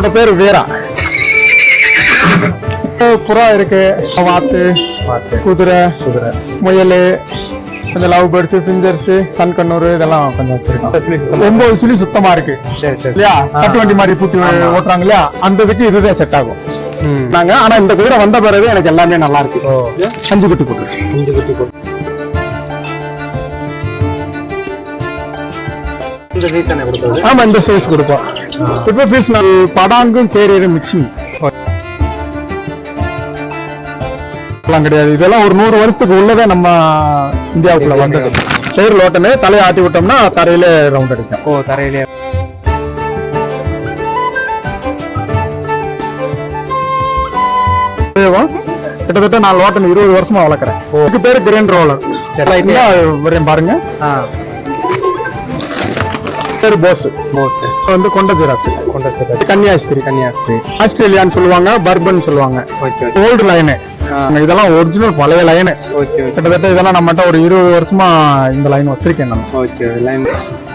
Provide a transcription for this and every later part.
இவரோட பேரு வீரா. புறா இருக்கு, வாத்து, குதிரை, முயல், இந்த லவ் பேர்ட்ஸ், பிஞ்சர்ஸ், சன்கண்ணூர் இதெல்லாம் கொஞ்சம் வச்சிருக்கோம். 9 சுழி சுத்தமா இருக்கு இல்லையா? கட்டு வண்டி மாதிரி பூட்டி ஓட்டுறாங்க இல்லையா, அந்த இதுக்கு இதுதான் செட் ஆகும் நாங்க. ஆனா இந்த குதிரை வந்த பிறகு எனக்கு எல்லாமே நல்லா இருக்கு. 5 குட்டி போட்டு ஆமா இந்த சைஸ் கொடுப்போம். இப்ப பீஸ் படாங்கும் கேரியரும் மிக்சிங் கிடையாது. இதெல்லாம் ஒரு 100 வருஷத்துக்கு உள்ளதே நம்ம இந்தியாவுக்குள்ள வந்தது. பேர் லோட்டனு தலையை ஆட்டி விட்டோம்னா தரையில ரவுண்ட் அடிக்கும். தரையிலே கிட்டத்தட்ட நான் லோட்டன் 20 வருஷமா வளர்க்குறேன். இதுக்கு பேரு கிரேன் ரோலர். பாருங்க, பேரு போஸ் வந்து கன்னியாஸ்திரி ஆஸ்திரேலியான்னு சொல்லுவாங்க, பர்பன் சொல்லுவாங்க. ஓல்டு லைனு இதெல்லாம் ஒரிஜினல் பழைய லைனு. கிட்டத்தட்ட இதெல்லாம் நம்மகிட்ட ஒரு 20 வருஷமா இந்த லைன் வச்சிருக்கேன் நான்.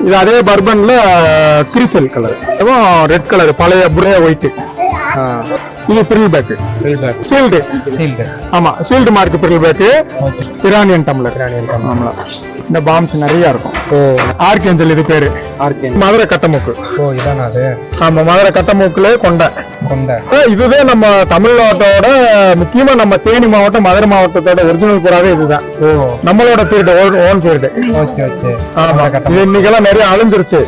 இது அதே பர்பன்ல கிரிசல் கலர், ரெட் கலர் பழைய புரே ஒயிட். இது பிரில் பேக், சீல்டு. ஆமா, sealed mark Bril pack. Iranian tumbler. இந்த பாம்ஸ் நிறைய இருக்கும். ஆர்கேஞ்சல் இது பேரு. மதுரை கட்டமூக்கு. ஆமா, மதுரை கட்டமூக்குல கொண்ட. இதுவே நம்ம தமிழ்நாட்டோட முக்கியமா நம்ம தேனி மாவட்டம், மதுரை மாவட்டத்தோட ஒரிஜினல் புறாவே இதுதான். நம்மளோட பீரியட், ஓன் பீரியட். இது இன்னைக்கெல்லாம் நிறைய அழிஞ்சிருச்சு.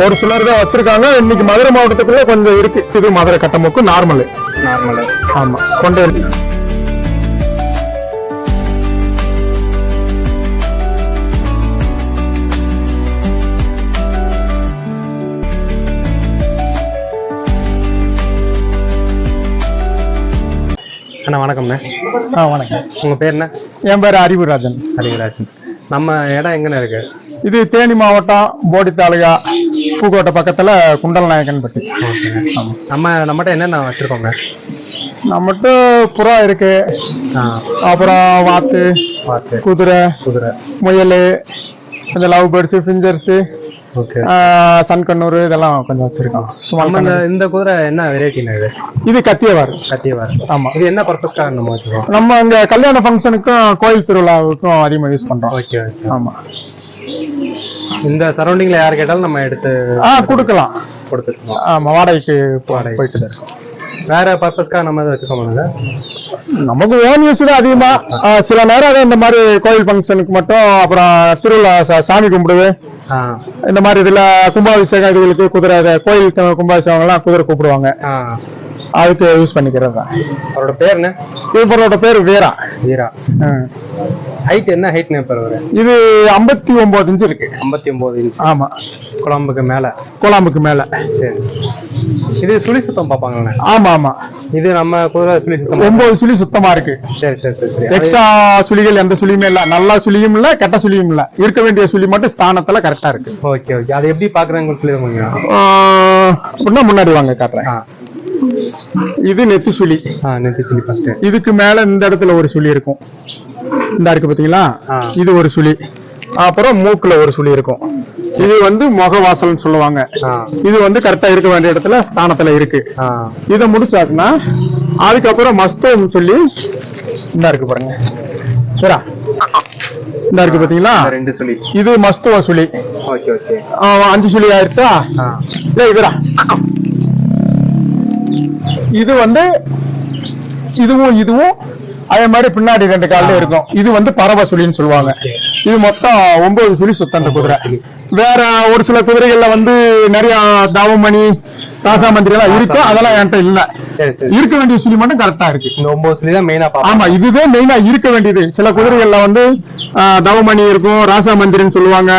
ஒரு சிலர் தான் வச்சிருக்காங்க. இன்னைக்கு மதுரை மாவட்டத்துக்குள்ள கொஞ்சம் இருக்கு. இது மதுரை கட்டமூக்கு நார்மல். ஆமா, கொண்டு அண்ணா வணக்கம்ண்ணே. வணக்கம். உங்க பேர் என்ன? என் பேர் அறிவுராஜன். நம்ம இடம் எங்கண்ணே இருக்கு? இது தேனி மாவட்டம், போடி தாலுகா, பூக்கோட்டை பக்கத்துல குண்டல் நாயக்கன்பட்டி. நம்மகிட்ட என்னென்ன வச்சிருக்கோங்க? நம்மகிட்ட புறா இருக்கு, அப்புறம் வாத்து, குதிரை, முயல், இந்த லவ் பேர்ட்ஸ், பிஞ்சர்ஸ், சன்கண்ணூர் இதெல்லாம் கொஞ்சம் வச்சிருக்கோம். இந்த குதிரை என்ன வெரைட்டினா? இது கத்தியவார். ஆமா, இது என்ன பர்பஸ்க்காக நம்ம வச்சிருக்கோம்? நம்ம இங்க கல்யாண ஃபங்க்ஷனுக்கும் கோயில் திருவிழாவுக்கும் அதிகமா யூஸ் பண்றோம். ஆமா, இந்த சரௌண்டிங்ல யார் கேட்டாலும் நம்ம எடுத்து கொடுக்கலாம். ஆமா, வாடகைக்கு போயிட்டு. வேற பர்பஸ்க்காக நம்ம வச்சுக்கோங்க. நமக்கு ஓன் யூஸ் தான் அதிகமா. சில நேரம் இந்த மாதிரி கோயில் ஃபங்க்ஷனுக்கு மட்டும், அப்புறம் திருவிழா சாமி கும்பிடுது, இந்த மாதிரி இதுல கும்பாபிஷேகம் இதுகளுக்கு குதிரை, கோயில் கும்பாபிஷேகம் எல்லாம் குதிரை கூப்பிடுவாங்க, அதுக்கு யூஸ் பண்ணிக்கிறது தான். அவரோட பேர் என்ன? இவரோட பேரு வீரா. ஹைட் என்ன ஹைட் வரும்? இது 59 இன்ச் இருக்கு. 59 இன்ச். ஆமா, குழம்புக்கு மேல. சரி. இது சுழி சுத்தம் பாப்பாங்க. ஆமா, இது நம்ம குதிரை சுழி சுத்தம் 9 சுழி சுத்தமா இருக்கு. சரி. எக்ஸ்ட்ரா சுழிகள் எந்த சுழியுமே இல்ல. நல்ல சுழியும் இல்ல, கெட்ட சுழியும் இல்ல. இருக்க வேண்டிய சுழி மட்டும் ஸ்தானத்துல கரெக்டா இருக்கு. ஓகே. அதை எப்படி பாக்குறாங்க சொல்லுங்க. முன்னாடி வாங்க காட்டுறேன். இது நெத்தி சுழி. ஃபர்ஸ்ட். இதுக்கு மேல இந்த இடத்துல ஒரு சுழி இருக்கும். இந்த இருக்கு பாத்தீங்களா, இது ஒரு சுழி. அப்புறம் மூக்குல ஒரு சுழி இருக்கும். இது வந்து முகவாசல் சொல்லுவாங்க. இது வந்து கரெக்டா இருக்க வேண்டிய இடத்துல ஸ்தானத்துல இருக்கு. இதை முடிச்சாச்சுன்னா அதுக்கப்புறம் மஸ்தம் சொல்லி இந்த இருக்கு பாருங்க. சரியா, இந்த இருக்கு பாத்தீங்களா, 2 சுழி. இது மஸ்துவ சுழி. 5 சுழி ஆயிடுச்சா? இதுடா, இது வந்து இதுவும் அதே மாதிரி பின்னாடி 2 கால்ல இருக்கும். இது வந்து பரவ சுழின்னு சொல்லுவாங்க. இது மொத்தம் 9 சுழி சுத்தந்த குதிரை. வேற ஒரு சில குதிரைகள்ல வந்து நிறைய தாவமணி, ராசா மந்திரி எல்லாம் இருக்கு. அதெல்லாம் என்கிட்ட இல்ல. இருக்க வேண்டிய சுழி மட்டும் கரெக்டா இருக்கு. இந்த 9 சுழி தான் மெயினா. ஆமா, இதுவே மெயினா இருக்க வேண்டியது. சில குதிரைகள்ல வந்து தவமணி இருக்கும், ராசா மந்திரின்னு சொல்லுவாங்க.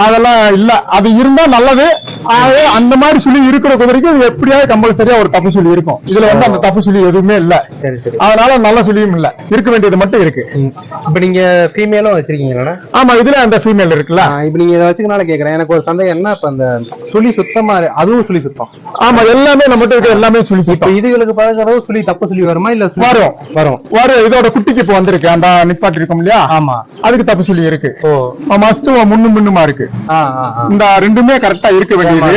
அதெல்லாம் இல்ல. அது இருந்தா நல்லது. அந்த மாதிரி சுழி இருக்கிற குதிரைக்கு எப்படியாவது கம்பல்சரியா ஒரு தப்பு சுழி இருக்கும். இதுல வந்து அந்த தப்பு சுழி எதுவுமே இல்ல. அதனால நல்ல சுழியும் இல்ல. இருக்க வேண்டியது மட்டும் இருக்கு. இப்ப நீங்க ஃபீமேலும் வச்சிருக்கீங்களா? ஆமா, இதுல அந்த ஃபீமேல் இருக்குல்ல. இப்ப நீங்க இதை வச்சுக்கனால கேக்குறேன். எனக்கு ஒரு சந்தேகம் என்ன, இப்ப அந்த சுழி சுத்தமா அதுவும் சுழி சுத்தம். ஆமா, எல்லாமே நம்ம இருக்க எல்லாமே சுழி சுத்தம். இதுகளுக்கு பழகிறதோ சுழி தப்பு சுழி வருமா? இல்ல வரும். இதோட குட்டிக்கு இப்ப வந்திருக்கு. அந்த நிப்பாட்டி இருக்கும் இல்லையா? ஆமா, அதுக்கு தப்பு சுழி இருக்கு. மஸ்துவ முன்னுமா இருக்கு. இந்த ரெண்டுமே கரெக்டா இருக்க வேண்டியது.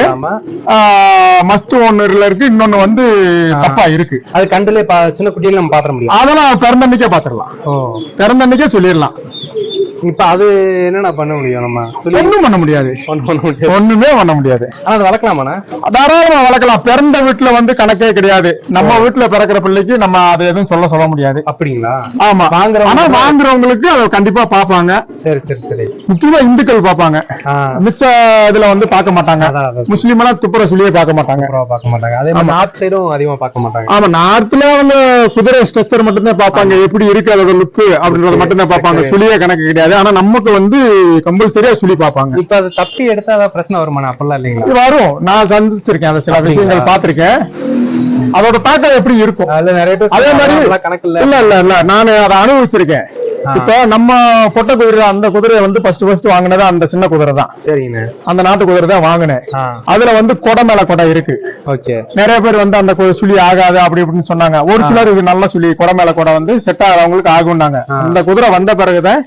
மஸ்ட் ஒண்ணுல இருக்கு, இன்னொன்னு வந்து தப்பா இருக்கு. அது கண்டுல சின்ன குட்டியில நம்ம பாத்திர முடியும். அதெல்லாம் பிறந்தன்னைக்கே பாத்துடலாம், பிறந்தன்னைக்கே சொல்லிடலாம். இப்ப அது என்னென்ன பண்ண முடியும்? நம்ம ஒண்ணும் பண்ண முடியாது, ஒண்ணுமே பண்ண முடியாது. ஆனா அது வளர்க்கலாமா? தாராளமா வளர்க்கலாம். பிறந்த வீட்டுல வந்து கணக்கே கிடையாது. நம்ம வீட்டுல பிறக்கிற பிள்ளைக்கு நம்ம அதை எதுவும் சொல்ல முடியாது. அப்படிங்களா? ஆமா, ஆனா வாங்குறவங்களுக்கு அதை கண்டிப்பா பாப்பாங்க. சரி சரி சரி. முக்கியமா இந்துக்கள் பாப்பாங்க, மிச்ச இதுல வந்து பார்க்க மாட்டாங்க. முஸ்லீம் எல்லாம் துப்புர சொல்லியே பார்க்க மாட்டாங்க. அதே மாதிரி நார்த் சைடும் அதிகமா பார்க்க மாட்டாங்க. ஆமா, நார்த்ல அவங்க குதிரை ஸ்ட்ரக்சர் மட்டும் தான் பாப்பாங்க, எப்படி இருக்கு அதோட லுக்கு அப்படின்றத மட்டும் தான் பாப்பாங்க. சுழியே கணக்கு கிடையாது. ஆனா நமக்கு வந்து கம்பல்சரியா சொல்லி பாப்பாங்க. இப்ப அது தப்பி எடுத்தா ஏதாவது பிரச்சனை வருமா? அப்பெல்லாம் இல்லைங்களா? வரும், நான் சந்திச்சிருக்கேன், அந்த சில விஷயங்கள் பாத்திருக்கேன். அதோட தாக்கம் எப்படி இருக்கும் நிறைய பேர் அதே மாதிரி கணக்கு இல்ல நான் அதை அனுபவிச்சிருக்கேன். இப்ப நம்ம பொட்டை குதிரை, அந்த குதிரையை வந்து ஃபர்ஸ்ட் வாங்கினது அந்த சின்ன குதிரை தான். சரிங்க, அந்த நாட்டு குதிரை தான் வாங்கினேன். அதுல வந்து கொடை மேல கொடை இருக்கு. நிறைய பேர் வந்து அந்த சுழி ஆகாது அப்படி இப்படின்னு சொன்னாங்க. ஒரு சிலர் இது நல்ல சுழி, கொடை மேல கொடை வந்து செட் ஆகிறவங்களுக்கு ஆகும்னாங்க. அந்த குதிரை வந்த பிறகுதான்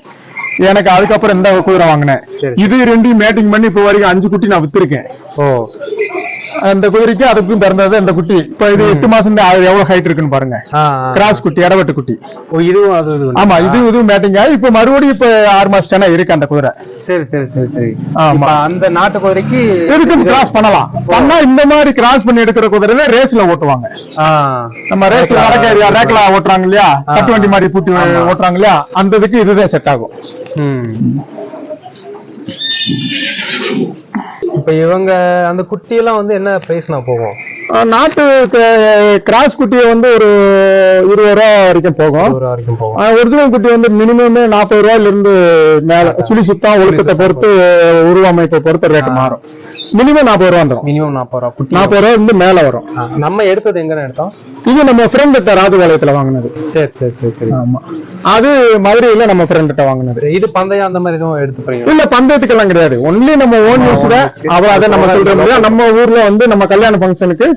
எனக்கு அதுக்கப்புறம் இந்த குதிரை வாங்கினேன். இது ரெண்டையும் மேட்டிங் பண்ணி இப்ப வரைக்கும் 5 குட்டி நான் வித்திருக்கேன். அந்த குதிரைக்கு அதுக்கும் பிறந்தது இந்த குட்டி. இப்ப இது 8 மாசம் எவ்வளவு ஹைட் இருக்குன்னு பாருங்க. கிராஸ் குட்டி, இடவெட்டு குட்டி. இதுவும் ஆமா, இதுவும் மேட்டிங் ஆகி இப்ப மறுபடியும் இப்ப 6 மாசம் இருக்கு அந்த குதிரை. சரி சரி சரி சரி. ஆமா, அந்த நாட்டு குதிரைக்கு எதுக்கும் கிராஸ் பண்ணலாம். பண்ணா இந்த மாதிரி கிராஸ் பண்ணி எடுக்கிற குதிரை ரேஸ்ல ஓட்டுவாங்க. நம்ம ரேஸ்ல ரேக்ல ஓட்டுறாங்க இல்லையா, கட்டு வண்டி மாதிரி பூட்டி ஓட்டுறாங்க இல்லையா, அந்த இதுக்கு இதுதான் செட் ஆகும். இப்ப இவங்க அந்த குட்டியெல்லாம் வந்து என்ன பிரைஸ்னா போகும்? நாட்டு கிராஸ் குட்டியை வந்து ஒரு 20 ரூபா வரைக்கும் போகும். ஒரிஜினல் குட்டி வந்து மினிமம் 40 ரூபாயில இருந்து மேல. சுழி சுத்தம், ஒழுக்கத்தை பொறுத்து, உருவமைப்பை பொறுத்து ரேட் மாறும். மினிமம் 40 ரூபா வந்துடும். மினிமம் 40 ரூபா, 40 ரூபா இருந்து மேல வரும். நம்ம எடுத்தது எங்க எடுத்தோம்? இது நம்ம ஃப்ரெண்ட் ராஜபாளையத்துல வாங்கினது. சரி சரி சரி சரி. ஆமா, அது மதுரையில நம்ம ஃப்ரெண்ட் வாங்கினது. இது பந்தயம் அந்த மாதிரி எதுவும் எடுத்து போறீங்க? இல்ல, பந்தயத்துக்கெல்லாம் கிடையாது. ஒன்லி நம்ம ஓன் யூஸ் தான். அதை நம்ம சொல்ற முடியாது. நம்ம ஊர்ல வந்து நம்ம கல்யாண ஃபங்க்ஷனுக்கு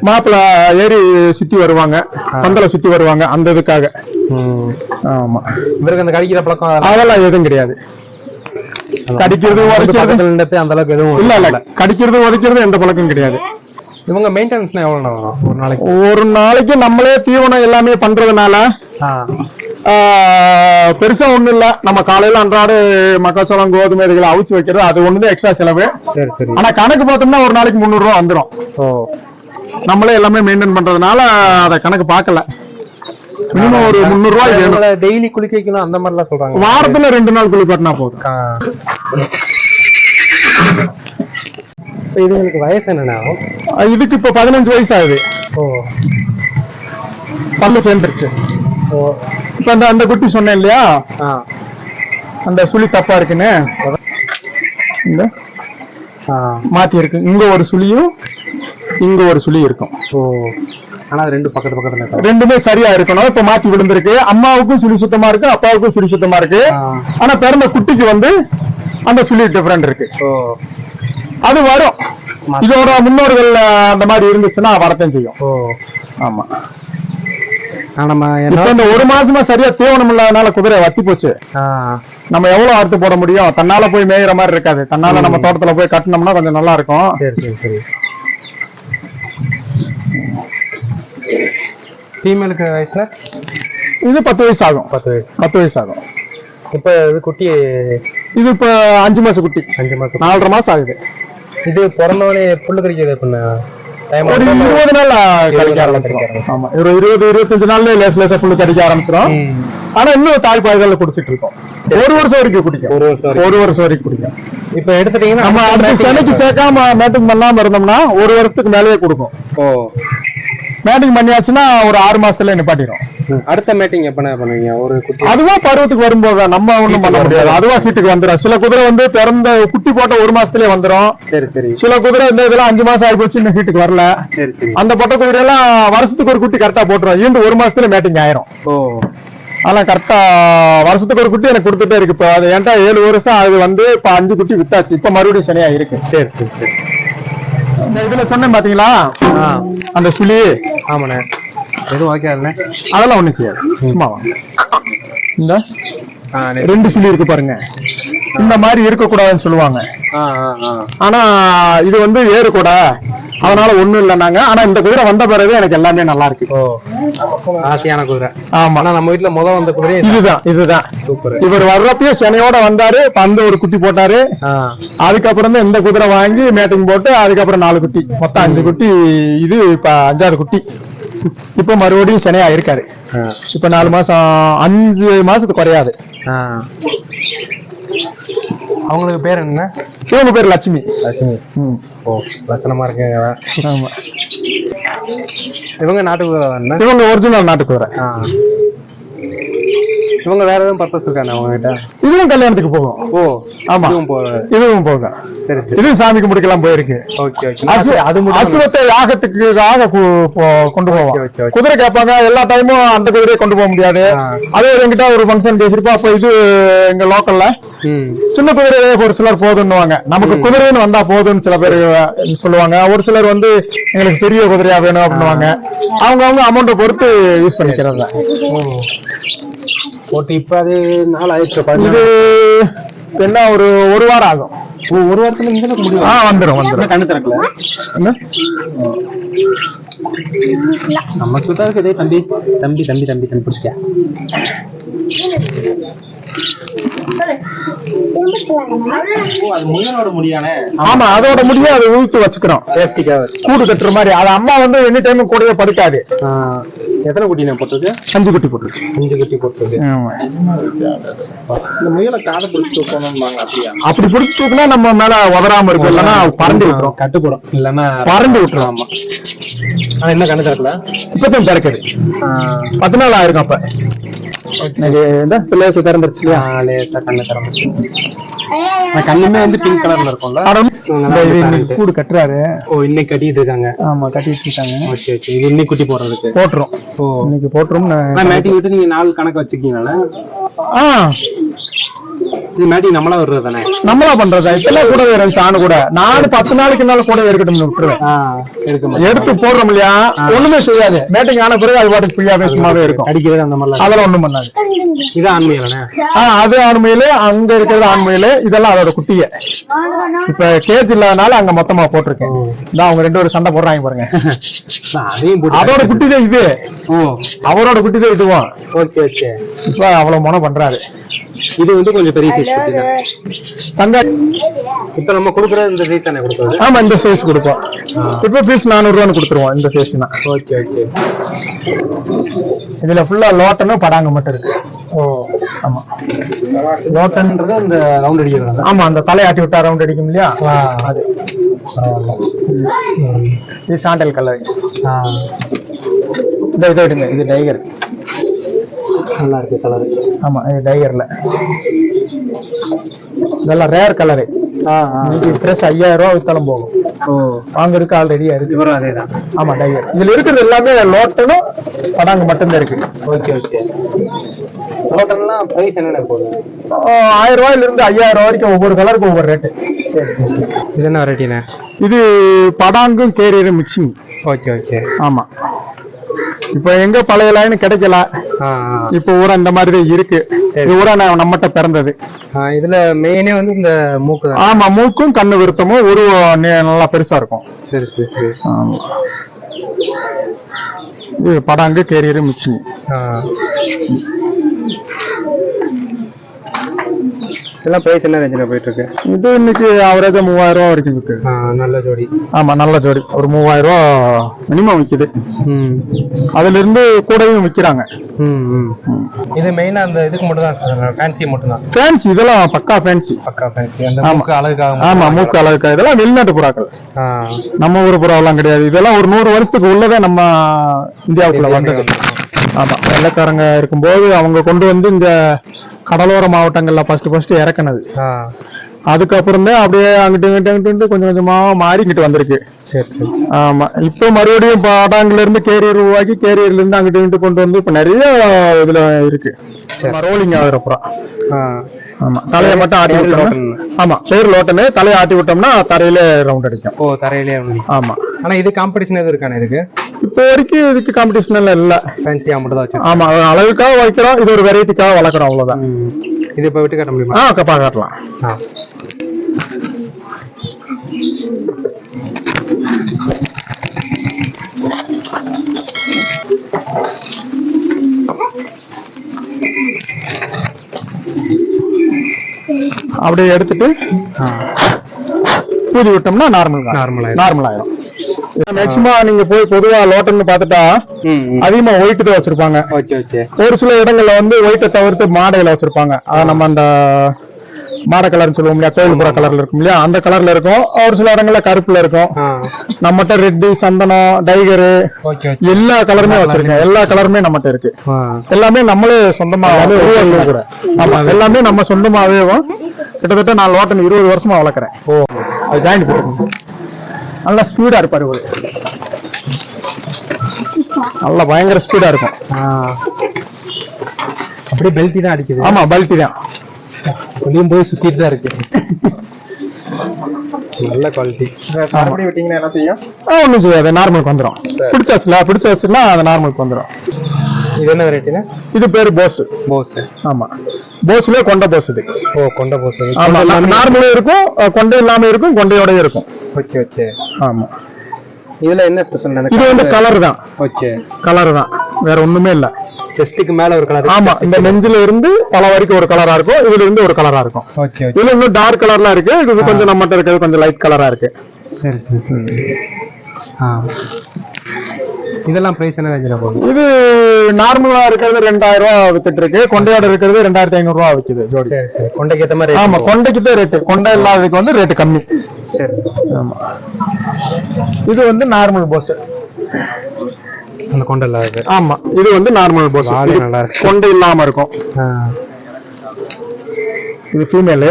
மாப்பிள்ள ஏறி சுத்தி வருவாங்க, பந்தல சுத்தி வருவாங்க, அந்த இதுக்காக. ஆமா, இவருக்கு அந்த கடிக்கிற பழக்கம் அதெல்லாம் எதுவும் கிடையாது. கடிக்கிறது உதைக்கிறது அந்த அளவுக்கு எதுவும் இல்ல. கடிக்கிறது உதைக்கிறது எந்த பழக்கம் கிடையாது. இவங்க மெயின்டெனன்ஸ்னா எவ்வளவு வரும் ஒரு நாளைக்கு? ஒரு நாளைக்கு நம்மளே தீவனம் எல்லாமே பண்றதுனால பெருசா ஒண்ணும் இல்ல. நம்ம காலையில அன்றாட மக்காச்சோளம், கோதுமை இதுகளை அவிச்சு வைக்கிறது, அது ஒண்ணுதான் எக்ஸ்ட்ரா செலவு. சரி சரி. ஆனா கணக்கு பார்த்தோம்னா ஒரு நாளைக்கு 300 ரூபா வந்துடும். நம்மளே எல்லாமே மெயின்டைன் பண்றதுனால அதை கணக்கு பார்க்கல. மினிமம் ஒரு 300 ரூபாய் வேணும். டெய்லி குளிக்க வைக்கணும் அந்த மாதிரி எல்லாம் சொல்றாங்க. வாரத்துல 2 நாள் குளிப்பாட்டினா போதும். இதுங்களுக்கு வயசு என்னன்னா? இதுக்கு இப்ப 15 வயசு ஆகுது. பல்லு சேர்ந்துருச்சு. இப்ப அந்த குட்டி சொன்னேன் இல்லையா, அந்த சுழி தப்பா இருக்குன்னு மாத்தி இருக்கு. இங்க ஒரு சுழியும் இங்க ஒரு சுழி இருக்கும். ஆனா ரெண்டு பக்கத்துல ரெண்டுமே சரியா இருக்கணும். இப்ப மாத்தி விழுந்திருக்கு. அம்மாவுக்கும் சுழி சுத்தமா இருக்கு, அப்பாவுக்கும் சுழி சுத்தமா இருக்கு. ஆனா பிறந்த குட்டிக்கு வந்து அந்த சுழி டிஃபரெண்ட் இருக்கு. அது வரும். இதோட முன்னோர்கள் அந்த மாதிரி இருந்துச்சுன்னா வரத்தான் செய்யும். ஆமா, நம்ம இந்த 1 மாசமா சரியா தீவனம் இல்லாதனால குதிரை வத்தி போச்சு. நம்ம எவ்வளவு அறுத்து போட முடியும்? தன்னால போய் மேயிற மாதிரி இருக்காது. தன்னால நம்ம தோட்டத்துல போய் கட்டினோம்னா கொஞ்சம் நல்லா இருக்கும். சரி சரி சரி. ஃபீமேலுக்கு வயசுல இது 10 வயசு ஆகும். 10 வயசு ஆகும். இப்ப இது குட்டி, இது இப்ப 5 மாசம் குட்டி. 5 மாசம் 4.5 மாசம் ஆகுது. இது பிறந்தவனே புல்லு கறிக்கிறது பண்ண ஒரு 20 நாள் கடிக்க ஆரம்பிச்சிடும். ஆமா, ஒரு 20-25 நாள்ல லேசா புல்லு கடிக்க ஆரம்பிச்சிடும். ஆனா இன்னும் தாய்ப்பாய்கள் குடிச்சிட்டு இருக்கோம். 1 வருஷம் வரைக்கும் குடிக்கும். 1 வருஷம் வரைக்கும் குடிக்கும். இப்ப எடுத்துட்டீங்கன்னா நம்ம அடுத்த சென்னைக்கு சேர்க்காம மேட்டிங் பண்ணாம இருந்தோம்னா 1 வருஷத்துக்கு மேலேயே கொடுக்கும். மேட்டிங் பண்ணியாச்சுன்னா ஒரு 6 மாசத்துல நிப்பாட்டிடும். அடுத்த மேட்டிங் எப்ப பண்ணுவீங்க? ஒரு அதுவா பருவத்துக்கு வரும்போது நம்ம ஒண்ணும் பண்ண முடியாது. அதுவா ஹீட்டுக்கு வந்துடும். சில குதிரை வந்து பிறந்த குட்டி போட்ட 1 மாசத்துலயே வந்துடும். சரி சரி. சில குதிரை இந்த இதெல்லாம் 5 மாசம் ஆகி போச்சு, இன்னும் ஹீட்டுக்கு வரல. சரி சரி. அந்த பொட்டை குதிரை எல்லாம் வருஷத்துக்கு ஒரு குட்டி கரெக்டா போட்டுரும். ஈண்டு 1 மாசத்துல மேட்டிங் ஆயிரும். ஆனா கரெக்டா வருஷத்துக்கு ஒரு குட்டி எனக்கு கொடுத்துட்டே இருக்கு. இப்ப அது ஏன்டா 7 வருஷம் அது வந்து இப்ப 5 குட்டி வித்தாச்சு. இப்ப மறுபடியும் சனியா இருக்கு. சரி சரி சரி. இந்த இதுல சொன்னேன் பாத்தீங்களா, அந்த சுழி. ஆமாண்ணே, எதுவும் வைக்காதுண்ணே. அதெல்லாம் ஒண்ணும் செய்யாது. சும்மா வாங்க. இந்த 2 சுழி இருக்கு பாருங்க, இந்த மாதிரி இருக்கக்கூடாதுன்னு சொல்லுவாங்க. ஆனா இது வந்து ஏறு கூட, அதனால ஒண்ணும் இல்லைன்னாங்க. ஆனா இந்த குதிரை வந்த பிறகு எனக்கு எல்லாமே நல்லா இருக்கு. ஆசையான குதிரை. ஆமா, ஆனா நம்ம வீட்டுல வந்த குதிரை இதுதான். சூப்பர். இவர் வர்றப்பயும் சென்னையோட வந்தாரு, பந்து ஒரு குட்டி போட்டாரு. அதுக்கப்புறம் தான் இந்த குதிரை வாங்கி மேட்டிங் போட்டு அதுக்கப்புறம் 4 குட்டி, மொத்தம் 5 குட்டி. இது இப்ப 5வது குட்டி. இப்ப மறுபடியும் சென்னையா இருக்காரு. இப்ப 4 மாசம் 5 மாசத்துக்கு குறையாது. அவங்களுக்கு பேர் என்ன? இவங்க பேர் லட்சுமி. ஓ, லட்சணமா இருக்குங்க. ஆமா, இவங்க நாட்டுக்குதிரை. இவங்க ஒரிஜினல் நாட்டுக்குதிரை. இவங்க வேற எதுவும் பர்பஸ் இருக்காங்க அவங்க கிட்ட? இதுவும் கல்யாணத்துக்கு போகும். ஓ, ஆமா, இதுவும் போகும். சரி சரி. இதுவும் சாமி கும்பிடுக்கலாம் போயிருக்கு. அசுவத்தை யாகத்துக்காக கொண்டு போவோம். குதிரை கேட்பாங்க, எல்லா டைமும் அந்த குதிரையை கொண்டு போக முடியாது. அதே என்கிட்ட ஒரு ஃபங்க்ஷன் பேசிருப்பா, அப்ப இது எங்க லோக்கல்ல சின்ன குதிரையே ஒரு சிலர் போதுன்னுவாங்க. நமக்கு குதிரைன்னு வந்தா போதும்னு சில பேர் சொல்லுவாங்க. ஒரு சிலர் வந்து எங்களுக்கு பெரிய குதிரையா வேணும் அப்படின்னுவாங்க. அவங்க அமௌண்ட்டை பொறுத்து யூஸ் பண்ணிக்கிறாங்க. போட்டு இப்ப அது நாள் ஆயிடுச்சு. இது என்ன ஒரு வாரம் ஆகும். ஒரு வாரத்துல இங்க முடியும். வந்துடும். கண்ணு திறக்கல என்ன நமக்கு தான் இருக்குது. தம்பி தம்பி தம்பி தம்பி தம்பி பிடிச்சிக்க. அது முயலோட முடியானே. ஆமா, அதோட முடியும் அதை ஊத்து வச்சுக்கிறோம் சேஃப்டிக்காக. கூடு கட்டுற மாதிரி. அது அம்மா வந்து எனி டைமும் கூடவே படுக்காது. எத்தனை குட்டி நான் போட்டது? 5 குட்டி போட்டுருக்கு. 5 குட்டி போட்டுருக்கு. இந்த முயலை காதை பிடிச்சி தூக்கணும்பாங்க. அப்படியா? அப்படி பிடிச்சி தூக்குனா நம்ம மேல உதறாம இருக்கும், இல்லைன்னா பறந்து விட்டுரும். கட்டுப்படும், இல்லன்னா பறந்து விட்டுரும். ஆமா. ஆனா என்ன கண்ணு திறக்கல? இப்பதான் திறக்குது. 10 நாள் ஆயிருக்கும். அப்ப லேசா திறந்துருச்சு இல்லையா? லேசா கண்ணு திறந்துச்சு. கண்ணுமே வந்து பிங்க் கலர்ல இருக்கும்ல. கூடு கட்டுறாரு. ஓ, இன்னைக்கு கட்டிட்டு இருக்காங்க. ஆமா, கட்டிட்டு இருக்காங்க. Okay okay. இது இன்னைக்கு குட்டி போடுறதுக்கு போட்டுரும். ஓ, இன்னைக்கு போட்டுரும். மேட்டிங் விட்டு நீங்க நாள் கணக்கு வச்சுக்கீங்களா? இது மேட்டிங் நம்மளா வர்றது தானே? நம்மளா பண்றதா? இப்பெல்லாம் கூட இருந்துச்சு ஆணு கூட. நானு 10 நாளைக்கு நாள் கூட இருக்கட்டும் விட்டுருவேன். எடுத்து போடுறோம் இல்லையா, ஒண்ணுமே செய்யாது. மேட்டிங் ஆன பிறகு அது பாட்டுக்கு ஃப்ரீயாவே சும்மாவே இருக்கும். அடிக்கிறது அந்த மாதிரி அதெல்லாம் ஒண்ணும் பண்ணாது. இது ஆண்மையிலே. அது ஆண்மையிலே. அங்க இருக்கிறது ஆண்மையிலே. இதெல்லாம் அதோட குட்டிய. இப்ப கேஜ் இல்லாதனால அங்க மொத்தமா போட்டிருக்கேன். அவங்க 2 பேரும் சண்டை போடுறாங்க பாருங்க. அதோட குட்டிதான் இது. அவரோட குட்டிதான் இதுவும். Okay okay. இப்ப அவ்வளவு மனம் பண்றாரு. இது வந்து கொஞ்சம் பெரிய சைஸ் குட்டி தங்க. இப்ப நம்ம கொடுக்கறது இந்த சைஸ் தானே கொடுக்கறது? ஆமா, இந்த சைஸ் கொடுப்போம். இப்ப பீஸ் 400 ரூபான்னு கொடுத்துருவோம் இந்த சைஸ்னா. Okay okay. இதுல ஃபுல்லா லோட்டனும் படாங்க மட்டும் இருக்கு. ஓ ஆமா, லோட்டன்ன்றது அந்த ரவுண்ட் அடிக்கிறது. ஆமா, அந்த தலையாட்டி விட்டா ரவுண்ட் அடிக்கும் இல்லையா, அது. இது சாண்டல் கலர். இதை விடுங்க, இது டைகர். நல்லா இருக்கு கலர். ஆமா, இது டைகர்ல இதெல்லாம் ரேர் கலரு. பிரைஸ் 5000 ரூபா வித்தாலும் போகும். வாங்குறதுக்கு ஆல்ரெடி இருக்கு. அதேதான். ஆமா, டைகர். இதுல இருக்கிறது எல்லாமே லோட்டனும் படாங்க மட்டும்தான் இருக்கு. Okay okay. லோட்டன்லாம் பிரைஸ் என்னென்ன போகுது? 1000 ரூபாயில இருந்து 5000 வரைக்கும் ஒவ்வொரு கலருக்கு ஒவ்வொரு ரேட்டு. சரி சரி. இது என்ன வெரைட்டிண்ணே? இது படாங்கும் கேரியரும் மிக்சிங். Okay okay. ஆமா, இப்ப எங்க பழைய லைன் கிடைக்கல. இப்ப ஊரா இந்த மாதிரி இருக்கு. ஊரா நம்மகிட்ட பிறந்தது. இதுல மெயினே வந்து இந்த மூக்கு. ஆமா, மூக்கும் கண்ணு விருத்தமும் ஒரு நல்லா பெருசா இருக்கும். சரி சரி சரி. ஆமா, இது படாங்கு கேரியர் மிக்சிங். இதெல்லாம் பிரைஸ் என்ன ரேஞ்சில போயிட்டு இருக்கு? இது இன்னைக்கு அவரேஜா 3000 ரூபா வரைக்கும் இருக்கு. நல்ல ஜோடி. ஆமா, நல்ல ஜோடி. ஒரு 3000 ரூபா மினிமம் விக்குது. அதுல இருந்து கூடவும் விக்கிறாங்க. இது மெயினா அந்த இதுக்கு மட்டும் தான், ஃபேன்சி மட்டும் தான். ஃபேன்சி இதெல்லாம் பக்கா ஃபேன்சி. பக்கா ஃபேன்சி. அந்த மூக்கு அழகுக்காக. ஆமா, மூக்கு அழகுக்காக. இதெல்லாம் வெளிநாட்டு புறாக்கள், நம்ம ஊர் புறாவெல்லாம் கிடையாது. இதெல்லாம் ஒரு 100 வருஷத்துக்கு உள்ளதே நம்ம இந்தியாவுக்குள்ள வந்தது. ஆமா, வெள்ளைக்காரங்க இருக்கும்போது அவங்க கொண்டு வந்து இந்த கடலோர மாவட்டங்கள்ல ஃபர்ஸ்ட் இறக்குனது. அதுக்கப்புறம் தான் அப்படியே அங்கிட்டு கொஞ்சம் கொஞ்சமா மாறி இங்கிட்டு வந்திருக்கு. சரி சரி. ஆமா, இப்ப மறுபடியும் படாங்குல இருந்து கேரியர் உருவாக்கி கேரியர்ல இருந்து அங்கிட்டு கொண்டு வந்து இப்ப நிறைய இதுல இருக்கு. ரோலிங் ஆகுறப்புறம். ஆமா, தலையை மட்டும் ஆட்டி விட்டோம். ஆமா, பேர் லோட்டனு. தலையை ஆட்டி விட்டோம்னா தரையில ரவுண்ட் அடிக்கும். ஓ, தரையிலே. ஆமா. ஆனா இது காம்படிஷன் எதுவும் இருக்கானே இதுக்கு? இப்போ வரைக்கும் இதுக்கு காம்படிஷன் எல்லாம் இல்ல. ஃபேன்சியா மட்டும் தான் வச்சு. ஆமா, அளவுக்காக வைக்கிறோம். இது ஒரு வெரைட்டிக்காக வளர்க்குறோம், அவ்வளவுதான். இது இப்போ விட்டு காட்ட முடியுமா? கப்பா காட்டலாம். அப்படியே எடுத்துட்டு ஊதி விட்டோம்னா நார்மல் ஆயிடும். மேக்சிமம் நீங்க போய் பொதுவா லோட்டன்னு பாத்துட்டா அதிகமா ஒயிட் தான் வச்சிருப்பாங்க. ஒரு சில இடங்கள்ல வந்து ஒயிட்டை தவிர்த்து மாடையில வச்சிருப்பாங்க. நம்ம அந்த மாட கலர்னு சொல்லுவோம் இல்லையா, கோயில்புற கலர்ல இருக்கும் இல்லையா, அந்த கலர்ல இருக்கும். ஒரு சில இடங்கள்ல கருப்புல இருக்கும். நம்மகிட்ட ரெட்டு, சந்தனம், டைகரு எல்லா கலருமே வச்சிருக்கேன். எல்லா கலருமே நம்மகிட்ட இருக்கு. எல்லாமே நம்மளே சொந்தமா கூட. ஆமா, எல்லாமே நம்ம சொந்தமாவே கிட்டத்தட்ட நான் லோட்டன் 20 வருஷமா வளர்க்குறேன். அது ஜாயின் போட்டுருக்கேன். நல்லா ஸ்பீடா இருப்பாரு ஒரு நல்லா பயங்கர ஸ்பீடா இருக்கும். அப்படியே பெல்ட்டி தான் அடிக்குது. ஆமா, பெல்ட்டி தான். வெளியும் போய் சுத்திட்டு தான் இருக்கு. நல்ல குவாலிட்டி. மறுபடியும் விட்டீங்கன்னா என்ன செய்யும்? ஒன்றும் செய்யாது, நார்மலுக்கு வந்துடும். பிடிச்சாச்சுன்னா அது நார்மலுக்கு வந்துடும். இது என்ன வெரைட்டினா? இது பேரு போஸ். ஆமா, போஸ்லயே கொண்ட போஸ் இது. கொண்ட போஸ். ஆமா, நார்மலும் இருக்கும், கொண்டை இல்லாம இருக்கும், கொண்டையோடய இருக்கும். ஓகே. ஆமா. இதுல என்ன ஸ்பெஷல்? இது வந்து கலர் தான். கலர் தான், வேற ஒண்ணுமே இல்ல. செஸ்டுக்கு மேல ஒரு கலர். ஆமா, இந்த நெஞ்சில இருந்து பல வரைக்கும் ஒரு கலரா இருக்கும். இதுல இருந்து ஒரு கலரா இருக்கும். இதுல இன்னும் டார்க் கலர்லாம் இருக்கு. இது கொஞ்சம் நம்மகிட்ட இருக்கிறது கொஞ்சம் லைட் கலரா இருக்கு. சரி. இதெல்லாம் பிரைஸ் என்ன ரேஞ்சில போகுது? இது நார்மலா இருக்கிறது 2000 ரூபாய் வித்துட்டு இருக்கு. கொண்டையோட இருக்கிறது 2500 ரூபாய் விக்குது ஜோடி. சரி. கொண்டைக்கு ஏத்த மாதிரி. ஆமா, கொண்டைக்கு தான் ரேட்டு. கொண்டை இல்லாததுக்கு வந்து ரேட்டு கம்மி. சரி. ஆமா, இது வந்து நார்மல் போஸ். அந்த கொண்டை இல்லாதது. ஆமா, இது வந்து நார்மல் போஸ். நல்லா இருக்கு, கொண்டை இல்லாம இருக்கும். இது ஃபீமேல்.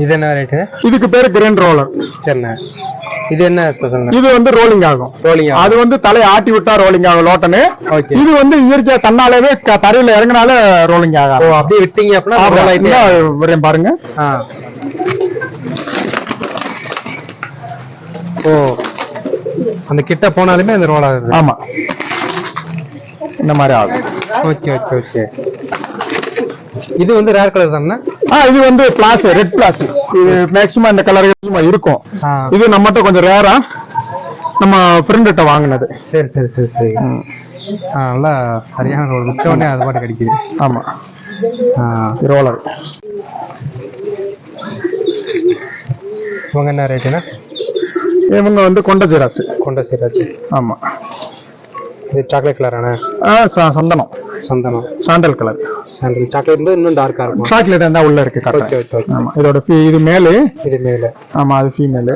இது என்ன ரேட்டு? இதுக்கு பேரு கிரேண்ட் ரோலர். சரிண்ணா. இது என்ன ஸ்பெஷல்? இது வந்து ரோலிங் ஆகும். அது வந்து தலையை ஆட்டி விட்டா ரோலிங் ஆகும் லோட்டனு. இது வந்து இயற்கையா தன்னாலேயே தரையில இறங்கினால ரோலிங் ஆகும். அப்படியே விட்டீங்க அப்படின்னா பாருங்க. அந்த கிட்ட போனாலுமே அந்த ரோல் ஆகுது. ஆமா, இந்த மாதிரி ஆகும். ஓகே. இது வந்து ரேர் கலர் தானே? இது வந்து பிளாஸ், ரெட் பிளாஸ். இது மேக்ஸிமம் இந்த கலர் இருக்கும். இது நம்மகிட்ட கொஞ்சம் ரேரா நம்ம ஃப்ரெண்ட்ட வாங்கினது. சரி. நல்லா சரியான ரோல். விட்டோடனே அது பாட்டு கிடைக்குது. ஆமா, ரோலர். இவங்க என்ன ரேட்டுனா? இவங்க வந்து கொண்ட ஜெராஸ். ஆமா. இது சாக்லேட் கலரானே? சந்தனம், சாண்டல் கலர். சாக்லேட் இன்னும் டார்க்கா இருக்கும். சாக்லேட் இருந்தா உள்ள இருக்கு. ஆமா, இதோட இது மேல். ஆமா, அது ஃபீமேல்.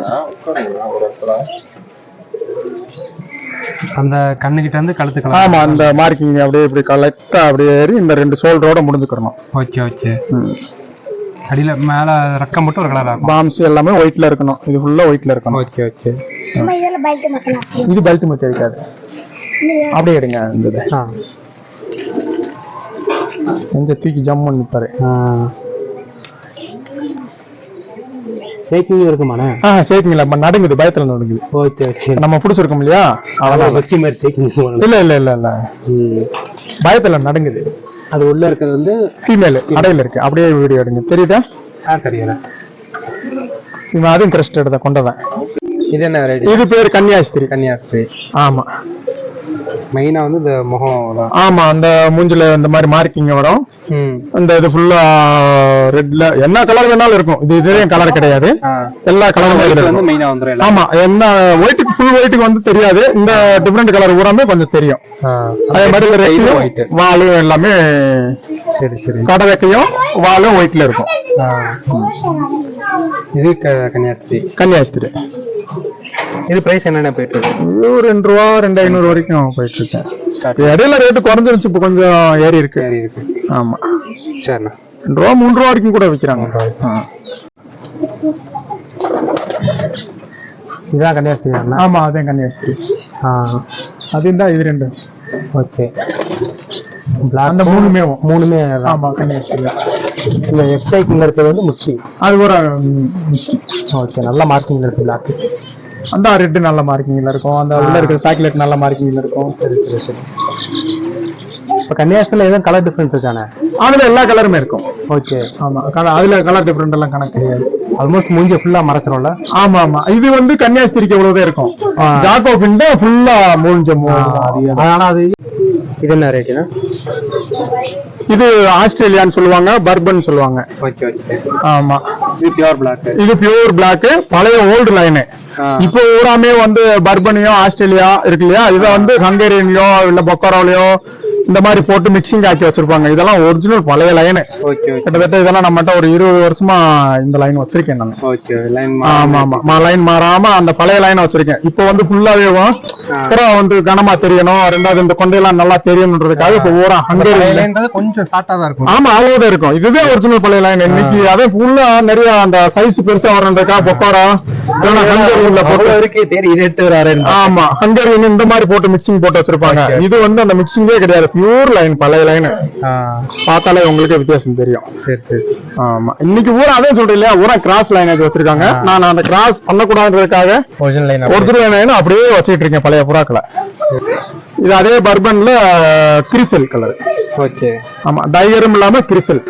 அந்த கண்ணு கிட்ட இருந்து கழுத்து கலர். ஆமா, அந்த மார்க்கிங் அப்படியே இப்படி கலெக்டா அப்படியே ஏறி இந்த 2 ஷோல்டரோட முடிஞ்சுக்கணும். ஓகே. அடியில மேல ரக்கம் மட்டும் ஒரு கலரா இருக்கும். பாம்ஸ் எல்லாமே ஒயிட்ல இருக்கணும். இது ஃபுல்லா ஒயிட்ல இருக்கணும். ஓகே. இது பெல்ட் மத்த இருக்காது. அப்படியே எடுங்க. இந்த தூக்கி ஜம்ப் பண்ணி நிப்பாரு. ஷேக்கிங் இருக்குமாண்ணே? ஷேக்கிங் இல்ல, நடுங்குது, பயத்துல நடுங்குது. ஓகே. நம்ம புடிச்சிருக்கோம் இல்லையா, அதெல்லாம் வெக்கி மாதிரி ஷேக்கிங் இல்ல பயத்துல நடுங்குது. அது உள்ள இருக்கிறது வந்து ஃபீமேல், அடையில இருக்கு. அப்படியே வீடியோ எடுங்க. தெரியுதா? தெரியல. இவன் அதுவும் இன்ட்ரெஸ்டட் தான், கொண்டதான். இது என்ன வெரைட்டி? இது பேர் கன்னியாஸ்திரி. ஆமா, மெயினா வந்து இந்த முகம். ஆமா, அந்த மூஞ்சில இந்த மாதிரி மார்க்கிங் வரும். இந்த இது ஃபுல்லா ரெட்ல என்ன கலர் வேணாலும் இருக்கும். இதுவே கலர் கிடையாது, எல்லா கலரும் வந்து மெயினா வந்துரும். ஆமா, என்ன ஒயிட்டுக்கு ஃபுல் ஒயிட்டுக்கு வந்து தெரியாது. இந்த டிஃபரெண்ட் கலர் ஊராமே கொஞ்சம் தெரியும். அதே மாதிரி வாலும் எல்லாமே சரி. கடை வைக்கையும் வாலும் ஒயிட்ல இருக்கும். இது கன்னியாஸ்திரி. இது பிரைஸ் என்னென்ன போயிட்டு இருக்கு? 2 ரூபா 2500 வரைக்கும் போயிட்டு இருக்கேன். இடையில ரேட்டு குறைஞ்சிருச்சு, இப்போ கொஞ்சம் ஏறி இருக்கு. ஆமா, சரிண்ணா. 2 ரூபா 3 ரூபா வரைக்கும் கூட விற்கிறாங்க. இதுதான் கன்னியாஸ்திரி. ஆமா, அதான் கன்னியாஸ்திரி. அதுதான் இது 2. ஓகே. அந்த மூணுமே. ஆமா, கன்னியாஸ்திரி. இந்த வெப்சைட்ல இருக்கிறது வந்து முஸ்லி. அது ஒரு முஸ்லி. ஓகே, நல்ல மார்க்கிங்ல இருக்கு. பிளாக் அந்த ரெட் நல்ல மார்க்கிங்ல இருக்கும். அந்த உள்ள இருக்கிற சாக்லேட் நல்ல மார்க்கிங்ல இருக்கும். சரி. இப்ப கன்னியாஸ்திரில எதுவும் கலர் டிஃபரன்ஸ் இருக்கானே? அதுல எல்லா கலருமே இருக்கும். ஓகே. ஆமா, அதுல கலர் டிஃபரெண்ட் எல்லாம் கணக்கு கிடையாது. ஆல்மோஸ்ட் மூஞ்சி ஃபுல்லா மறைச்சிரும்ல? ஆமா ஆமா, இது வந்து கன்னியாஸ்திரிக்கு எவ்வளவுதான் இருக்கும். ஜாக்கோபின் தான் ஃபுல்லா மூஞ்சம். ஆனா அது இது என்ன ரேட்டுனா? இது ஆஸ்திரேலியான்னு சொல்லுவாங்க, பர்பன் சொல்லுவாங்க. Okay okay. ஆமா, இது பியூர் பிளாக். இது பியூர் பிளாக், பழைய ஓல்டு லைனு. இப்போ ஊராமே வந்து பர்பனியோ ஆஸ்திரேலியா இருக்கு இல்லையா, இதை வந்து ஹங்கேரியன்லயோ இல்ல பொக்காரோலயோ இந்த மாதிரி போட்டு மிக்சிங் ஆக்கி வச்சிருப்பாங்க. இதெல்லாம் ஒரிஜினல் பழைய லைனு. கிட்டத்தட்ட இதெல்லாம் நம்மகிட்ட ஒரு 20 வருஷமா இந்த லைன் வச்சிருக்கேன் நான். ஆமா ஆமா, லைன் மாறாம அந்த பழைய லைன் வச்சிருக்கேன். இப்போ வந்து ஃபுல்லாவே அப்புறம் வந்து கனமா தெரியணும், ரெண்டாவது இந்த கொண்டையெல்லாம் நல்லா தெரியணுன்றதுக்காக இப்போ ஊரா ஹங்கேரியன் கொஞ்சம் ஷார்ட்டா தான் இருக்கும். ஆமா, அவ்வளவுதான் இருக்கும். இதுவே ஒரிஜினல் பழைய லைன். இன்னைக்கு அதே ஃபுல்லா நிறைய அந்த சைஸ் பெருசா வரணுன்றதுக்காக பொக்காரோ ஆமா ஹங்கேரியன் இந்த மாதிரி போட்டு மிக்சிங் போட்டு வச்சிருப்பாங்க. இது வந்து அந்த மிக்சிங்கே கிடையாது, பியூர் லைன், பழைய லைன். பார்த்தாலே உங்களுக்கு வித்தியாசம் தெரியும். சரி சரி. ஆமா, இன்னைக்கு ஊரா அதே சொல்றேன் இல்லையா, ஊரா கிராஸ் லைன் வச்சிருக்காங்க. நான் அந்த கிராஸ் பண்ணக்கூடாதுன்றதுக்காக ஒரிஜினல் லைன் அப்படியே வச்சுட்டு இருக்கேன் பழைய புறாக்களை. இது அதே பர்பன்ல கிரிசல் கலர். ஓகே. ஆமா, டைகரும் இல்லாம கிரிசல்.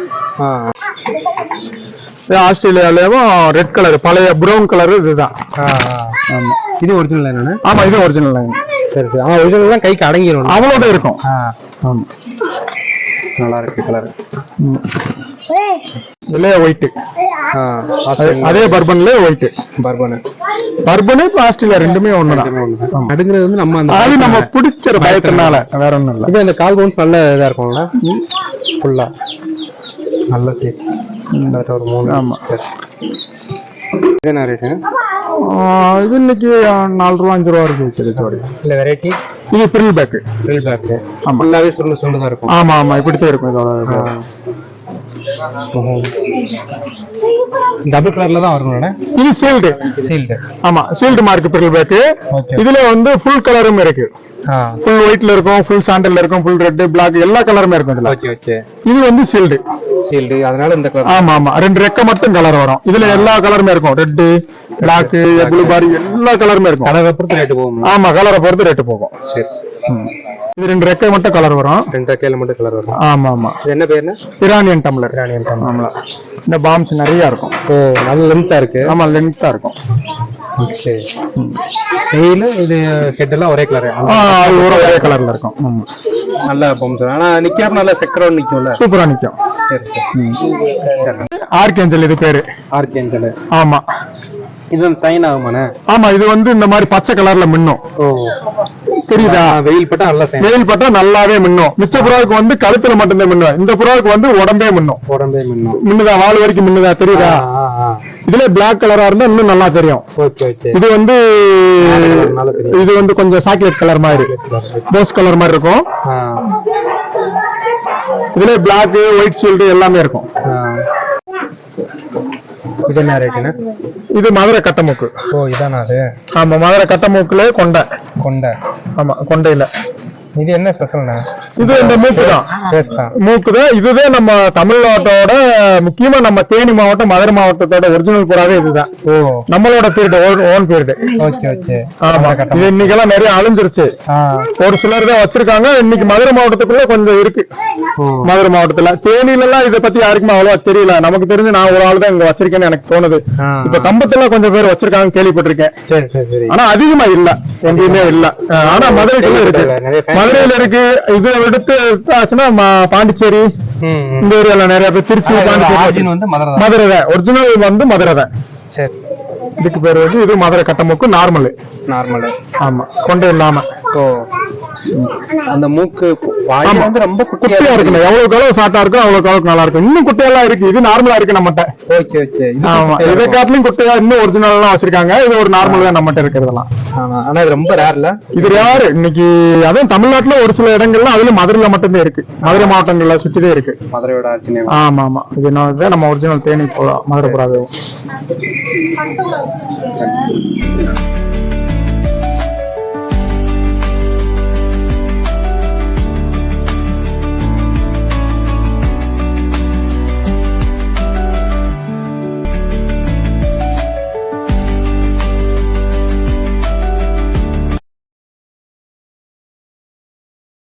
ஆஸ்திரேலியாலயும் ரெட் கலர், பழைய பிரவுன் கலர் இதுதான். ஆமா, இது ஒரிஜினல் லைன். ஆமா, இது ஒரிஜினல் லைன். சரி சரி. ஆமா, ஒரிஜினல் தான் கைக்கு அடங்கிரும், அவ்வளோட இருக்கும். ஆமா, நல்லா இருக்கு கலர். இல்லையா ஒயிட். அதே பர்பன்ல ஒயிட். பர்பனு ஆஸ்திரேலியா ரெண்டுமே ஒண்ணுதான். அடுங்கிறது வந்து நம்ம பிடிக்கிற பயத்தினால வேற ஒண்ணும் இல்ல. இது அந்த கால் பவுன்ஸ் நல்ல இதா இருக்கும்ல, ஃபுல்லா நல்ல சைஸ். ஒரு 3. ஆமா. இது என்ன ரேட்டு? இது இன்னைக்கு 4 ரூபா 5 ரூபா இருக்கு. இல்ல வெரைட்டி. இது ஃப்ரில் பேக். Frill back. ஆமா, ஃபுல்லாவே சுருளா இருக்கும். ஆமா ஆமா, இப்படித்தான் இருக்கும். இதோட டபுள் கலர்ல தான் வரும். இது சீல்டு. சீல்டு. ஆமா, சீல்டு மார்க் ஃப்ரில் பேக். இதுல வந்து ஃபுல் கலரும் இருக்கு. ஃபுல் ஒயிட்ல இருக்கும், ஃபுல் சாண்டல்ல இருக்கும், ஃபுல் ரெட், பிளாக் எல்லா கலருமே இருக்கும் இதுல. Okay okay. இது வந்து சீல்டு. சீல்டு, அதனால இந்த கலர். ஆமா ஆமா, 2 ரெக்க மட்டும் கலர் வரும். இதுல எல்லா கலருமே இருக்கும், ரெட், பிளாக், ப்ளூ பாரி எல்லா கலருமே இருக்கும். கலரை பொறுத்து ரேட் போகும். ஆமா, கலரை பொறுத்து ரேட் போகும். சரி. இது 2 ரெக்கை மட்டும் கலர் வரும். 2 ரெக்கையில மட்டும் கலர் வரும். ஆமா ஆமா. இது என்ன பேருன்னா? Iranian tumbler. Iranian tumbler. ஆமா, இந்த பாம்ஸ் நிறைய இருக்கும். ஓ, நல்ல லென்த்தா இருக்கு. ஆமா, லென்த்தா இருக்கும். சரி. இது ஹெட் எல்லாம் ஒரே கலர். ஒரே கலர்ல இருக்கும். நல்ல பாம்ஸ். ஆனா நிக்காம நல்ல செக்கரோட நிக்கும்ல, சூப்பரா நிக்கும். சரி சரி. ஆர்கேஞ்சல் இது பேரு. ஆர்கேஞ்சல். ஆமா, இது சைன் ஆகுமானே? ஆமா, இது வந்து இந்த மாதிரி பச்சை கலர்ல மின்னும். ஓ, தெரியுதா? வெயில் பட்டா நல்லா சைன். வெயில் பட்டா நல்லாவே மின்னும். மிச்ச புறாவுக்கு வந்து கழுத்துல மட்டும்தான் மின்னும், இந்த புறாவுக்கு வந்து உடம்பே மின்னும். உடம்பே மின்னும். மின்னுதா, வால் வரைக்கும் மின்னுதா, தெரியுதா? இதுல பிளாக் கலரா இருந்தா இன்னும் நல்லா தெரியும். Okay okay. இது வந்து இது வந்து கொஞ்சம் சாக்லேட் கலர் மாதிரி, ரோஸ் கலர் மாதிரி இருக்கும். இதுல பிளாக், ஒயிட் ஷீல்டு எல்லாமே இருக்கும். இது என்ன ரேட்டுன்னு? இது மதுரை கட்டமூக்கு. ஓ, இதானா அது? ஆமா, மதுரை கட்டமூக்குல கொண்டை. கொண்டை. ஆமா, கொண்டையில. இது என்ன ஸ்பெஷல்னா? இது இந்த மூக்கு தான். மூக்கு தான். இதுதான் நம்ம தமிழ்நாட்டோட, முக்கியமா நம்ம தேனி மாவட்டம், மதுரை மாவட்டத்தோட ஒரிஜினல் புறாவே இதுதான். ஓ, நம்மளோட period, own period. Okay okay. ஆமா, இது இன்னைக்கெல்லாம் நிறைய அழிஞ்சிருச்சு. ஒரு சிலர் தான் வச்சிருக்காங்க. இன்னைக்கு மதுரை மாவட்டத்துக்குள்ள கொஞ்சம் இருக்கு. மதுரை மாவட்டத்துல, தேனியில எல்லாம் இதை பத்தி யாருக்குமே அவ்வளவா தெரியல. நமக்கு தெரிஞ்சு நான் ஒரு ஆள் தான் இங்க வச்சிருக்கேன்னு எனக்கு தோணுது. இப்ப கம்பத்துல கொஞ்சம் பேர் வச்சிருக்காங்க, கேள்விப்பட்டிருக்கேன். சரி சரி. ஆனா அதிகமா இல்ல, எங்கேயுமே இல்ல. ஆனா மதுரைக்குள்ள இருக்கு. மதுரையில இருக்கு. இதை எடுத்து ஆச்சுன்னா பாண்டிச்சேரி இந்த ஏரியால நிறைய பேர், திருச்சி, பாண்டிச்சேரி வந்து மதுரை தான். ஒரிஜினல் வந்து மதுரை தான். சரி. இதுக்கு பேர் வந்து இது மதுரை கட்டமூக்கு நார்மல். ஆமா, கொண்டை இல்லாம. ஓ, அந்த மூக்கு வந்து ரொம்ப குட்டியா இருக்கு. எவ்வளவுக்கு எவ்வளவு ஷார்ட்டா இருக்கும் அவ்வளவுக்கு அளவுக்கு நல்லா இருக்கும். இன்னும் குட்டையெல்லாம் இருக்கு. இது நார்மலா இருக்கு நம்மகிட்ட. Okay okay. ஆமா, இதை காட்டிலும் குட்டையா இன்னும் ஒரிஜினல் எல்லாம் வச்சிருக்காங்க. இது ஒரு நார்மல் தான் நம்மகிட்ட இருக்கிறதெல்லாம். ஆனா இது ரொம்ப ரேர்ல. இது ரேர் இன்னைக்கு. அதுவும் தமிழ்நாட்டுல ஒரு சில இடங்கள்ல, அதுல மதுரையில மட்டும்தான் இருக்கு. மதுரை மாவட்டங்கள்ல சுற்றிதான் இருக்கு. மதுரையோட ஆட்சி. ஆமா ஆமா, இது நம்ம ஒரிஜினல் தேனி மதுரை புறாவே.